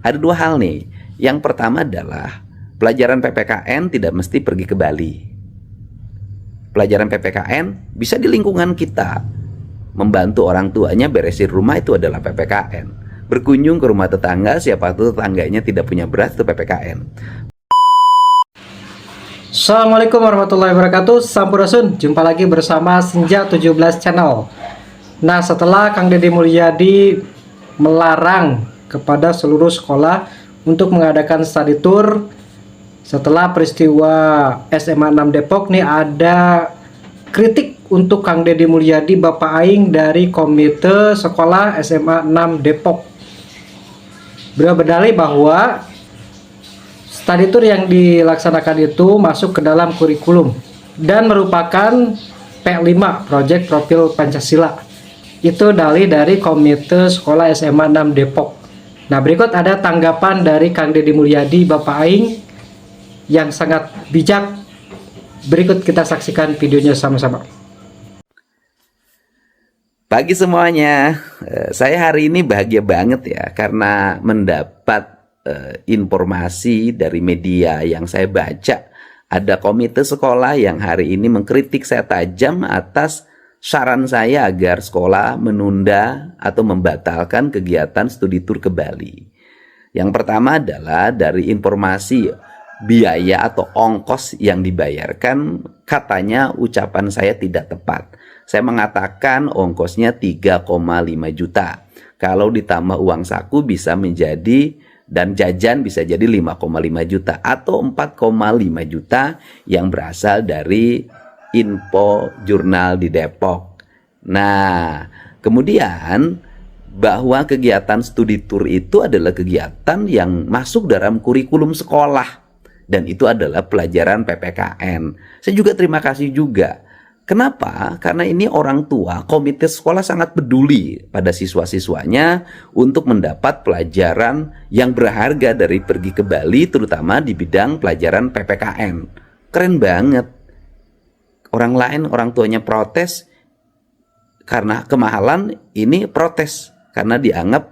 Ada dua hal nih. Yang pertama adalah pelajaran PPKN tidak mesti pergi ke Bali. Pelajaran PPKN bisa di lingkungan kita. Membantu orang tuanya beresin rumah itu adalah PPKN. Berkunjung ke rumah tetangga, siapa tuh tetangganya tidak punya beras, itu PPKN. Assalamualaikum warahmatullahi wabarakatuh. Sampurasun, jumpa lagi bersama Senja 17 Channel. Nah, setelah Kang Deddy Mulyadi melarang kepada seluruh sekolah untuk mengadakan study tour, setelah peristiwa SMA 6 Depok nih, ada kritik untuk Kang Deddy Mulyadi Bapak Aing dari Komite Sekolah SMA 6 Depok. Beliau berdalih bahwa study tour yang dilaksanakan itu masuk ke dalam kurikulum dan merupakan P5 Project Profil Pancasila. Itu dalih dari Komite Sekolah SMA 6 Depok. Nah, berikut ada tanggapan dari Kang Deddy Mulyadi Bapak Aing yang sangat bijak. Berikut kita saksikan videonya sama-sama. Pagi semuanya, saya hari ini bahagia banget ya karena mendapat informasi dari media yang saya baca. Ada komite sekolah yang hari ini mengkritik saya tajam atas saran saya agar sekolah menunda atau membatalkan kegiatan studi tour ke Bali. Yang pertama adalah dari informasi biaya atau ongkos yang dibayarkan, katanya ucapan saya tidak tepat. Saya mengatakan ongkosnya 3,5 juta. Kalau ditambah uang saku bisa menjadi, dan jajan bisa jadi 5,5 juta atau 4,5 juta yang berasal dari info jurnal di Depok. Nah, kemudian bahwa kegiatan studi tour itu adalah kegiatan yang masuk dalam kurikulum sekolah dan itu adalah pelajaran PPKN. Saya juga terima kasih juga. Kenapa? Karena ini orang tua, komite sekolah sangat peduli pada siswa-siswanya untuk mendapat pelajaran yang berharga dari pergi ke Bali, terutama di bidang pelajaran PPKN. Keren banget. Orang lain, orang tuanya protes karena kemahalan, ini protes karena dianggap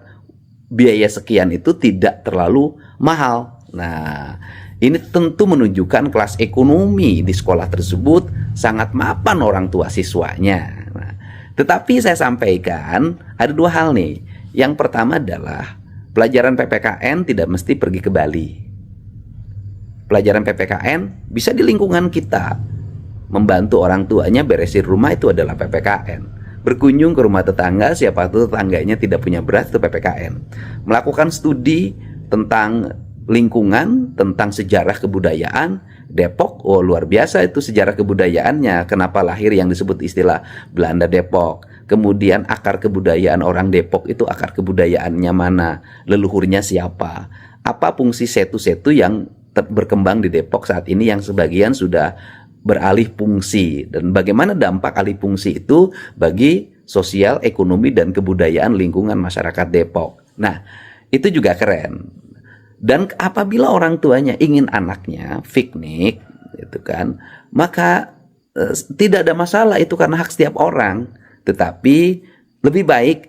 biaya sekian itu tidak terlalu mahal. Nah, ini tentu menunjukkan kelas ekonomi di sekolah tersebut sangat mapan orang tua siswanya. Nah, tetapi saya sampaikan ada dua hal nih. Yang pertama adalah pelajaran PPKN tidak mesti pergi ke Bali. Pelajaran PPKN bisa di lingkungan kita. Membantu orang tuanya beresin rumah itu adalah PPKN. Berkunjung ke rumah tetangga, siapa tuh tetangganya tidak punya beras, itu PPKN. Melakukan studi tentang lingkungan, tentang sejarah kebudayaan Depok, oh luar biasa itu sejarah kebudayaannya. Kenapa lahir yang disebut istilah Belanda Depok. Kemudian akar kebudayaan orang Depok itu akar kebudayaannya mana, leluhurnya siapa, apa fungsi setu-setu yang berkembang di Depok saat ini yang sebagian sudah beralih fungsi, dan bagaimana dampak alih fungsi itu bagi sosial, ekonomi, dan kebudayaan lingkungan masyarakat Depok. Nah, itu juga keren. Dan apabila orang tuanya ingin anaknya piknik, itu kan, maka tidak ada masalah, itu karena hak setiap orang. Tetapi lebih baik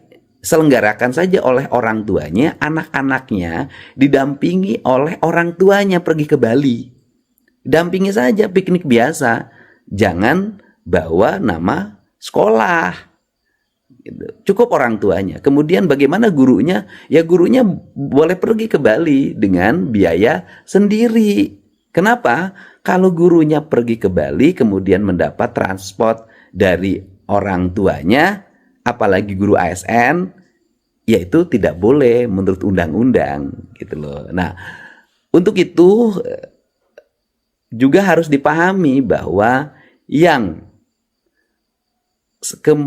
selenggarakan saja oleh orang tuanya, anak-anaknya didampingi oleh orang tuanya pergi ke Bali. Dampingi saja piknik biasa, jangan bawa nama sekolah. Cukup orang tuanya. Kemudian bagaimana gurunya? Ya gurunya boleh pergi ke Bali dengan biaya sendiri. Kenapa? Kalau gurunya pergi ke Bali kemudian mendapat transport dari orang tuanya, apalagi guru ASN, ya itu tidak boleh menurut undang-undang gitu loh. Nah, untuk itu juga harus dipahami bahwa yang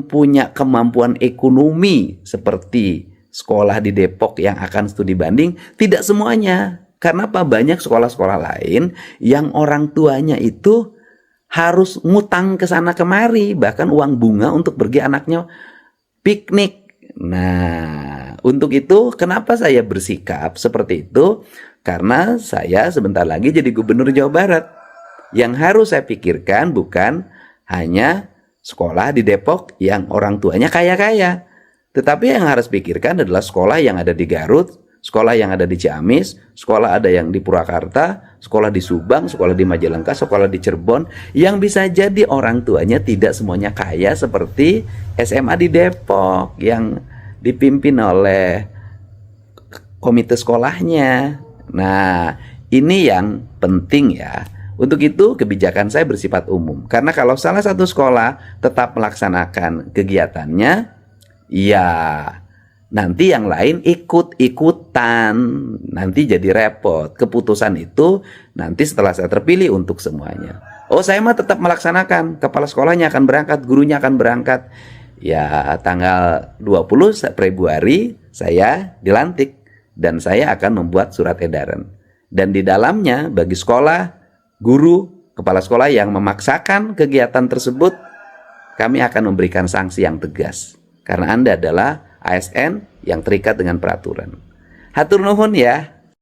punya kemampuan ekonomi seperti sekolah di Depok yang akan studi banding, tidak semuanya. Karena apa? Banyak sekolah-sekolah lain yang orang tuanya itu harus ngutang ke sana kemari, bahkan uang bunga untuk pergi anaknya piknik. Nah, untuk itu kenapa saya bersikap seperti itu? Karena saya sebentar lagi jadi gubernur Jawa Barat. Yang harus saya pikirkan bukan hanya sekolah di Depok yang orang tuanya kaya-kaya, tetapi yang harus pikirkan adalah sekolah yang ada di Garut, Sekolah yang ada di Ciamis, sekolah ada yang di Purwakarta, sekolah di Subang, sekolah di Majalengka, sekolah di Cirebon, yang bisa jadi orang tuanya tidak semuanya kaya seperti SMA di Depok yang dipimpin oleh komite sekolahnya. Nah, ini yang penting ya. Untuk itu kebijakan saya bersifat umum. Karena kalau salah satu sekolah tetap melaksanakan kegiatannya, ya nanti yang lain ikut-ikutan, nanti jadi repot. Keputusan itu nanti setelah saya terpilih untuk semuanya. Oh, saya mah tetap melaksanakan, kepala sekolahnya akan berangkat, gurunya akan berangkat. Ya, tanggal 20 Februari saya dilantik dan saya akan membuat surat edaran. Dan di dalamnya bagi sekolah, guru, kepala sekolah yang memaksakan kegiatan tersebut, kami akan memberikan sanksi yang tegas. Karena Anda adalah ASN yang terikat dengan peraturan. Hatur nuhun ya.